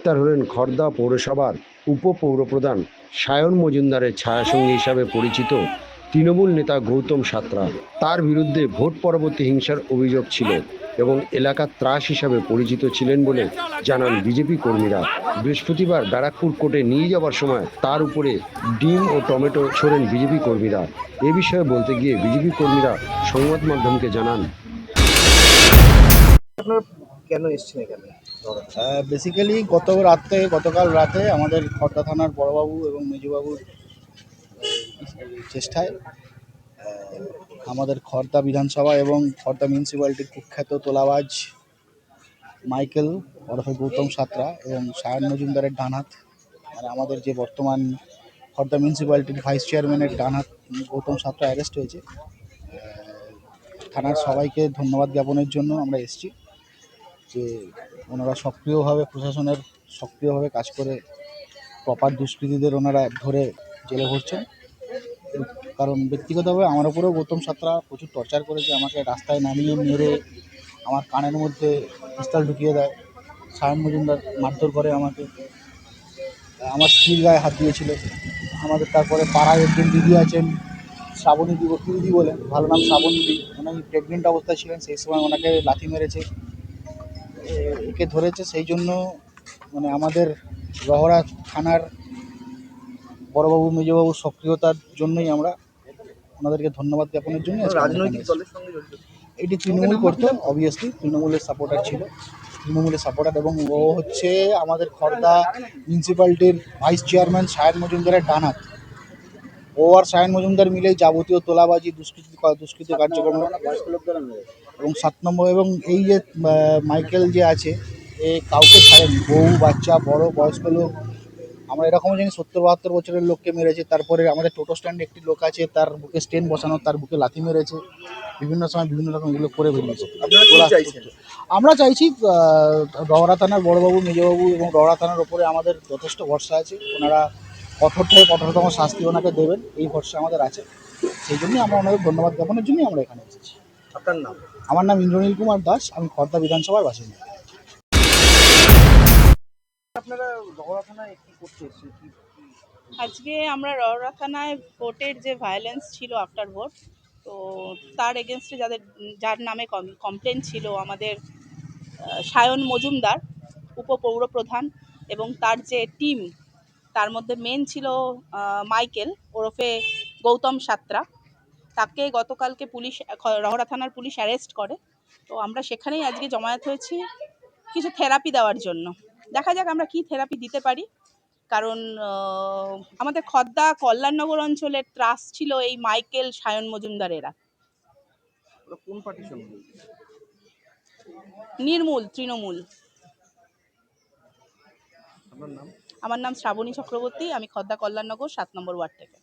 গ্রেপ্তার হলেন খড়দা পৌরসভার উপপৌরপ্রধান সায়ন মজুমদারের ছায়াসঙ্গী হিসাবে পরিচিত তৃণমূল নেতা গৌতম সাঁতরা। তার বিরুদ্ধে ভোট পরবর্তী হিংসার অভিযোগ ছিল এবং এলাকার ত্রাস হিসাবে পরিচিত ছিলেন বলে জানান বিজেপি কর্মীরা। বৃহস্পতিবার ব্যারাকপুর কোর্টে নিয়ে যাওয়ার সময় তার উপরে ডিম ও টমেটো ছোড়েন বিজেপি কর্মীরা। এ বিষয়ে বলতে গিয়ে বিজেপি কর্মীরা সংবাদ মাধ্যমকে জানান, আপনারা কেন এসেছেন এখানে? বেসিক্যালি গতকাল রাতে আমাদের খড়দা থানার বড়বাবু এবং মেজবাবুর চেষ্টায় আমাদের খড়দা বিধানসভা এবং খড়দা মিউনিসিপ্যালিটির কুখ্যাত তোলাবাজ মাইকেল ওরফে গৌতম সাঁতরা এবং সায়ন মজুমদারের ডানহাত, মানে আমাদের যে বর্তমান খড়দা মিউনিসিপ্যালিটির ভাইস চেয়ারম্যানের ডানহাত গৌতম সাঁতরা অ্যারেস্ট হয়েছে। থানার সবাইকে ধন্যবাদ জ্ঞাপনের জন্য আমরা এসেছি যে ওনারা প্রশাসনের সক্রিয়ভাবে কাজ করে প্রপার দুষ্কৃতীদের ওনারা ধরে জেলে ভরছেন। কারণ ব্যক্তিগতভাবে আমার উপরেও গৌতম সাঁতরা প্রচুর টর্চার করেছে, আমাকে রাস্তায় নামিয়ে মেরে আমার কানের মধ্যে পিস্তল ঢুকিয়ে দেয়। সায়ন মজুমদার মারধর করে আমাকে, আমার স্ত্রীর গায়ে হাত দিয়েছিল। আমাদের তারপরে পাড়ায় একজন দিদি আছেন শ্রাবণী দিদি বলে, ভালো নাম শ্রাবণী দিদি, উনি প্রেগনেন্ট অবস্থায় ছিলেন, সেই সময় ওনাকে লাথি মেরেছে, একে ধরেছে। সেই জন্য মানে আমাদের রহরা থানার বড়বাবু মেজবাবুর সক্রিয়তার জন্যই আমরা ওনাদেরকে ধন্যবাদ জ্ঞাপনের জন্য রাজনৈতিক দলের সঙ্গে জড়িত? এটি তৃণমূল করতো, অবভিয়াসলি তৃণমূলের সাপোর্টার ছিল, এবং ও হচ্ছে আমাদের খড়দা মিউনিসিপ্যালিটির ভাইস চেয়ারম্যান সায়ন মজুমদারের ডানহাত। ও আর সায়ন মজুমদার মিলেই যাবতীয় তোলাবাজি দুষ্কৃতি কার্যক্রম এবং 7 নম্বর। এবং এই যে মাইকেল যে আছে, এ কাউকে ছাড়েনি, বউ বাচ্চা বড় বয়স্ক লোক, আমরা এরকমও জানি 70-72 বছরের লোককে মেরেছে। তারপরে আমাদের টোটো স্ট্যান্ডে একটি লোক আছে, তার বুকে স্টেন বসানো, তার বুকে লাথি মেরেছে, বিভিন্ন সময় বিভিন্ন রকম এগুলো করে বেরিয়েছে। আমরা চাইছি রহরা থানার বড়বাবু মেজবাবু এবং রহরা থানার ওপরে আমাদের যথেষ্ট ভরসা আছে, ওনারা কঠোর থেকে কঠোরতম শাস্তি ওনাকে দেবেন, এই ভরসা আমাদের আছে। সেই জন্যই আমরা ওনাদের ধন্যবাদ জ্ঞাপনের জন্যই আমরা এখানে এসেছি। আপনার নাম? আমার নাম ইন্দ্রনীল কুমার দাস, আমি খড়দা বিধানসভার বাসিন্দা। আপনারা রহরা থানায় কি করতে এসেছেন? আজকে আমরা রওরা থানায় ভোটের যে ভায়োলেন্স ছিল আফটার ভোট, তো তার এগেনস্টে যার নামে কমপ্লেন ছিল আমাদের সায়ন মজুমদার উপপৌরপ্রধান এবং তার যে টিম, তার মধ্যে মেন ছিল মাইকেল ওরফে গৌতম সাঁতরা। তাকে গতকালকে রহরা থানার পুলিশ অ্যারেস্ট করে। তো আমরা সেখানেই আজকে জমায়েত হয়েছি কিছু থেরাপি দেওয়ার জন্য। দেখা যাক আমরা কি থেরাপি দিতে পারি, কারণ আমাদের খড়দা কল্যাণনগর অঞ্চলের ত্রাস ছিল এই মাইকেল সায়ন মজুমদারেরা। কোন পার্টির সঙ্গে? নির্মূল তৃণমূল। আপনার নাম? আমার নাম শ্রাবণী চক্রবর্তী, আমি খড়দা কল্যাণনগর 7 নম্বর ওয়ার্ড থেকে।